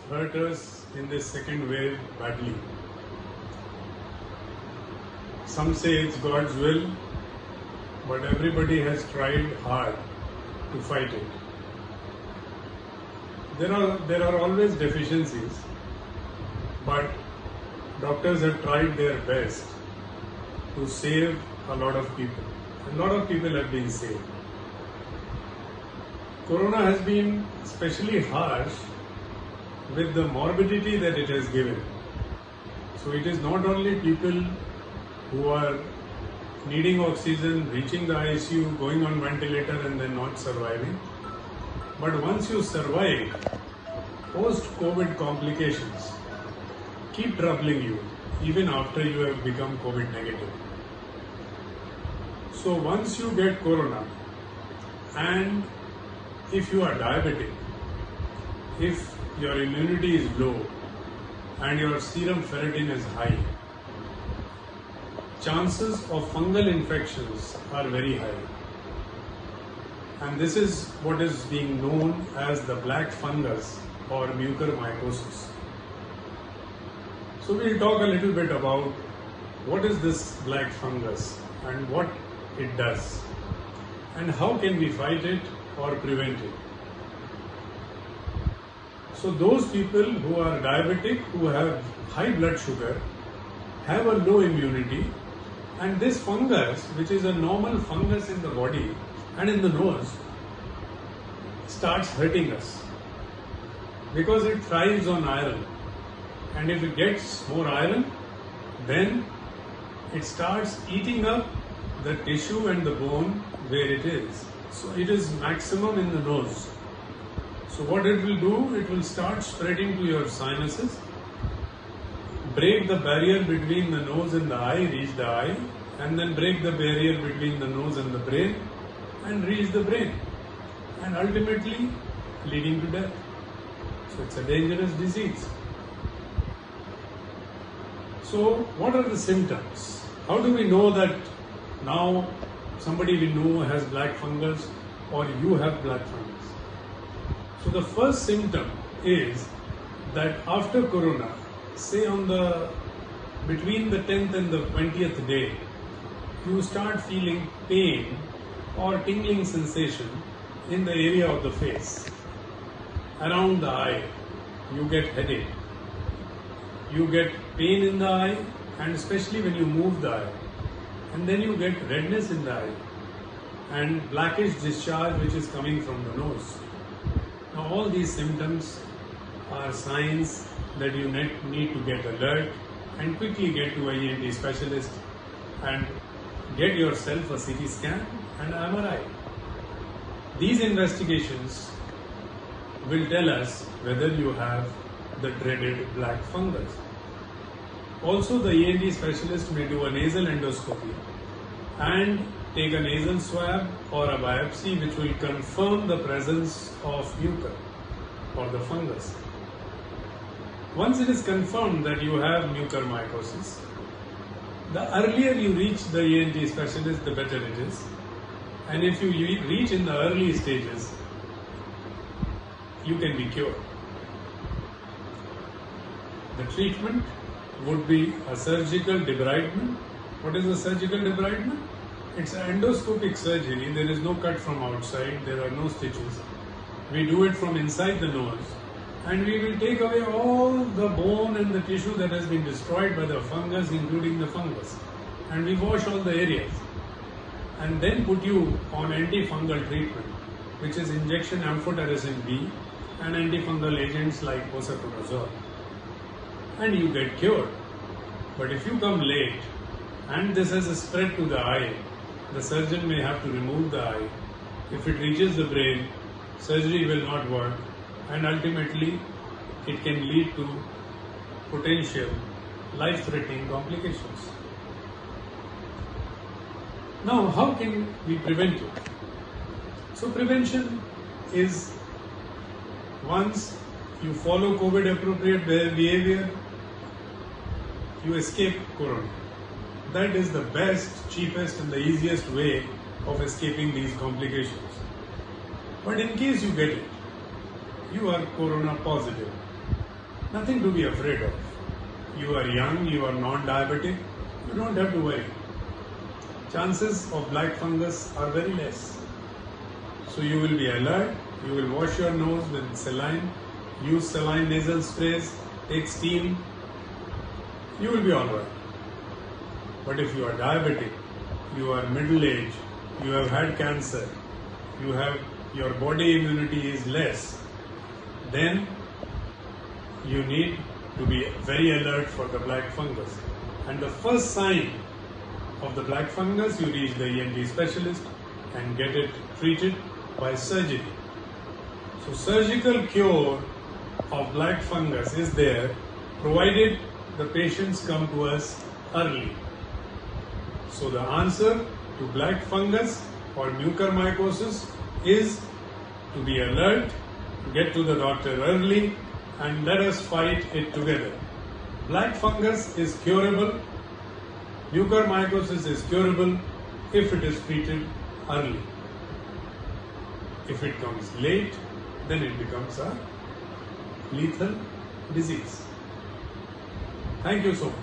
hurt us in this second wave badly. Some say it's God's will, but everybody has tried hard to fight it. There are always deficiencies, but doctors have tried their best to save a lot of people. A lot of people have been saved. Corona has been especially harsh with the morbidity that it has given. So it is not only people who are needing oxygen, reaching the ICU, going on ventilator and then not surviving. But once you survive, post-COVID complications keep troubling you even after you have become COVID negative. So once you get corona, and if you are diabetic, if your immunity is low and your serum ferritin is high, chances of fungal infections are very high. And this is what is being known as the black fungus or mucormycosis. So we'll talk a little bit about what is this black fungus and what it does and how can we fight it or prevent it. So those people who are diabetic, who have high blood sugar, have a low immunity, and this fungus, which is a normal fungus in the body and in the nose, starts hurting us because it thrives on iron. And if it gets more iron, then it starts eating up the tissue and the bone where it is. So it is maximum in the nose. So what it will do, it will start spreading to your sinuses, break the barrier between the nose and the eye, reach the eye, and then break the barrier between the nose and the brain and reach the brain, and ultimately leading to death. So it's a dangerous disease. So what are the symptoms? How do we know that now somebody we know has black fungus or you have black fungus? So the first symptom is that after corona, say between the 10th and the 20th day, you start feeling pain or tingling sensation in the area of the face, around the eye. You get headache, you get pain in the eye, and especially when you move the eye, and then you get redness in the eye and blackish discharge which is coming from the nose. Now all these symptoms are signs that you need to get alert and quickly get to an ENT specialist and get yourself a CT scan and MRI. These investigations will tell us whether you have the dreaded black fungus. Also, the ENT specialist may do a nasal endoscopy and take a nasal swab or a biopsy which will confirm the presence of mucor or the fungus. Once it is confirmed that you have mucormycosis, the earlier you reach the ENT specialist, the better it is. And if you reach in the early stages, you can be cured. The treatment would be a surgical debridement. What is a surgical debridement? It's an endoscopic surgery. There is no cut from outside. There are no stitches. We do it from inside the nose, and we will take away all the bone and the tissue that has been destroyed by the fungus, including the fungus. And we wash all the areas and then put you on antifungal treatment, which is injection amphotericin B and antifungal agents like posaconazole. And you get cured. But if you come late and this has a spread to the eye, the surgeon may have to remove the eye. If it reaches the brain, surgery will not work, and ultimately it can lead to potential life-threatening complications. Now, how can we prevent it? So prevention is, once you follow COVID appropriate behavior, you escape corona. That is the best, cheapest and the easiest way of escaping these complications. But in case you get it, you are corona positive, Nothing to be afraid of. You are young, you are non-diabetic, you don't have to worry. Chances of black fungus are very less. So you will be alert, you will wash your nose with saline, use saline nasal sprays, take steam, you will be alright. But if you are diabetic, you are middle-aged, you have had cancer, your body immunity is less, then you need to be very alert for the black fungus. And the first sign of the black fungus, you reach the ENT specialist and get it treated by surgery. So surgical cure of black fungus is there provided the patients come to us early. So the answer to black fungus or mucormycosis is to be alert, get to the doctor early, and let us fight it together. Black fungus is curable, mucormycosis is curable if it is treated early. If it comes late, then it becomes a lethal disease. Thank you so much.